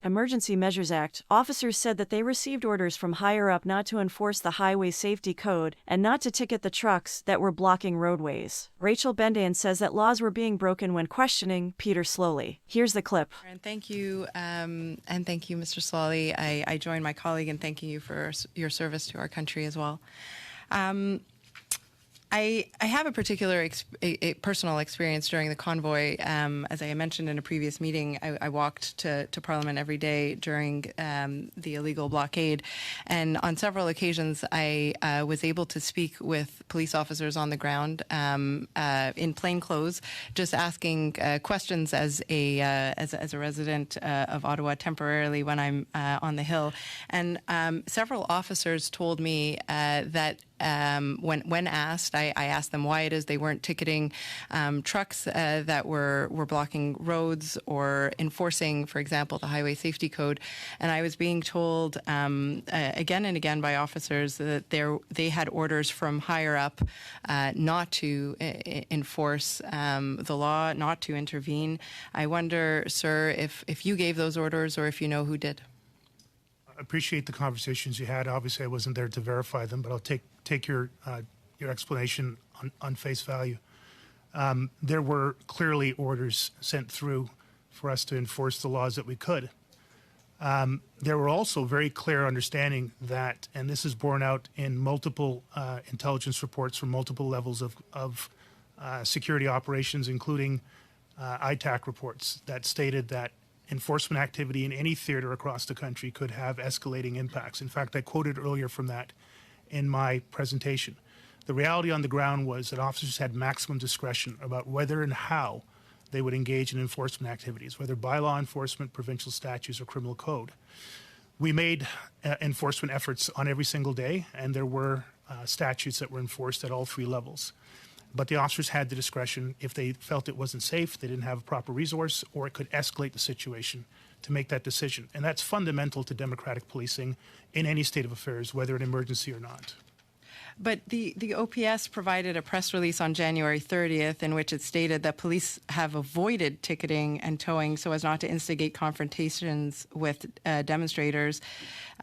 Emergency Measures Act, officers said that they received orders from higher up not to enforce the Highway Safety Code and not to ticket the trucks that were blocking roadways. Rachel Bendan says that laws were being broken when questioning Peter Sloly. Here's the clip. And thank you, Mr. Sloly. I join my colleague in thanking you for your service to our country as well. I have a particular personal experience during the convoy. As I mentioned in a previous meeting, I walked to Parliament every day during the illegal blockade. And on several occasions, I was able to speak with police officers on the ground in plain clothes, just asking questions as a resident of Ottawa temporarily when I'm on the Hill. And several officers told me that when asked, I asked them why it is they weren't ticketing trucks that were blocking roads or enforcing, for example, the Highway Safety Code. And I was being told again and again by officers that they had orders from higher up not to enforce the law, not to intervene. I wonder, sir, if you gave those orders or if you know who did. Appreciate the conversations you had. Obviously, I wasn't there to verify them, but I'll take your explanation on face value. There were clearly orders sent through for us to enforce the laws that we could. There were also very clear understanding that, and this is borne out in multiple intelligence reports from multiple levels of security operations, including ITAC reports that stated that enforcement activity in any theater across the country could have escalating impacts. In fact, I quoted earlier from that in my presentation. The reality on the ground was that officers had maximum discretion about whether and how they would engage in enforcement activities, whether by law enforcement, provincial statutes, or criminal code. We made enforcement efforts on every single day, and there were statutes that were enforced at all three levels. But the officers had the discretion, if they felt it wasn't safe, they didn't have a proper resource, or it could escalate the situation, to make that decision. And that's fundamental to democratic policing in any state of affairs, whether an emergency or not. But the OPS provided a press release on January 30th in which it stated that police have avoided ticketing and towing so as not to instigate confrontations with demonstrators.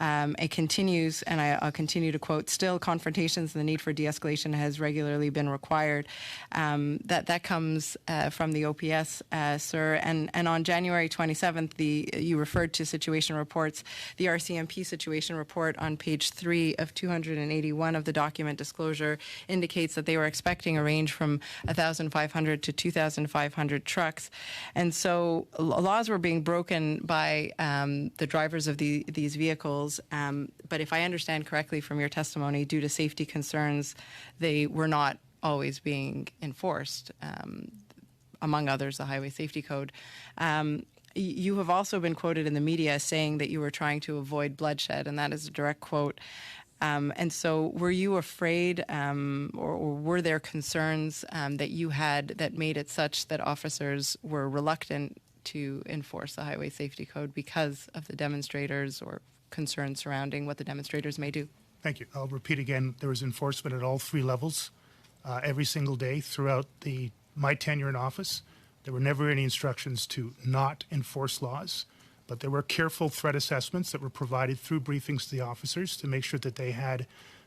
It continues, and I'll continue to quote, still confrontations and the need for de-escalation has regularly been required. That comes from the OPS, sir. And on January 27th, you referred to situation reports. The RCMP situation report on page 3 of 281 of the document disclosure indicates that they were expecting a range from 1,500 to 2,500 trucks. And so laws were being broken by the drivers of these vehicles. But if I understand correctly from your testimony, due to safety concerns, they were not always being enforced, among others, the Highway Safety Code. You have also been quoted in the media saying that you were trying to avoid bloodshed, and that is a direct quote. And so were you afraid or were there concerns that you had that made it such that officers were reluctant to enforce the Highway Safety Code because of the demonstrators or concerns surrounding what the demonstrators may do? Thank you. I'll repeat again, there was enforcement at all three levels every single day throughout my tenure in office. There were never any instructions to not enforce laws. But there were careful threat assessments that were provided through briefings to the officers to make sure that they had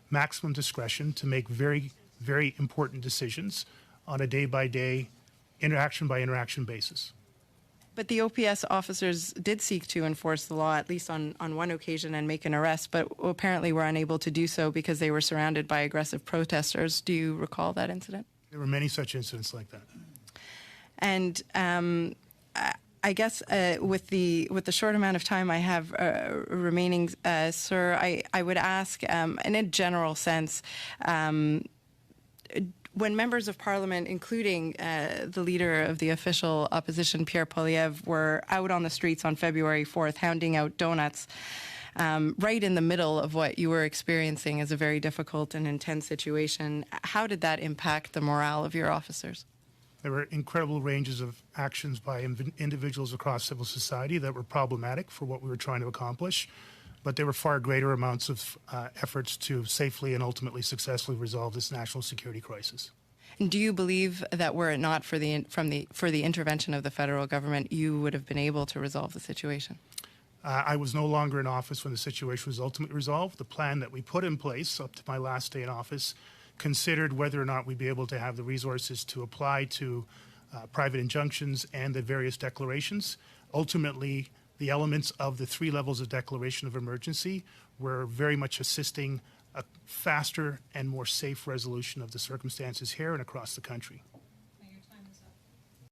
maximum discretion to make very, very important decisions on a day-by-day, interaction-by-interaction basis. But the OPS officers did seek to enforce the law, at least on one occasion, and make an arrest, but apparently were unable to do so because they were surrounded by aggressive protesters. Do you recall that incident? There were many such incidents like that. And I guess with the short amount of time I have remaining, sir, I would ask, in a general sense, when members of Parliament, including the leader of the official opposition, Pierre, were out on the streets on February 4th handing out donuts, right in the middle of what you were experiencing as a very difficult and intense situation, how did that impact the morale of your officers? There were incredible ranges of actions by individuals across civil society that were problematic for what we were trying to accomplish, but there were far greater amounts of efforts to safely and ultimately successfully resolve this national security crisis. And do you believe that were it not for the intervention of the federal government, you would have been able to resolve the situation? I was no longer in office when the situation was ultimately resolved. The plan that we put in place up to my last day in office considered whether or not we'd be able to have the resources to apply to private injunctions and the various declarations. Ultimately, the elements of the 3 levels of declaration of emergency were very much assisting a faster and more safe resolution of the circumstances here and across the country.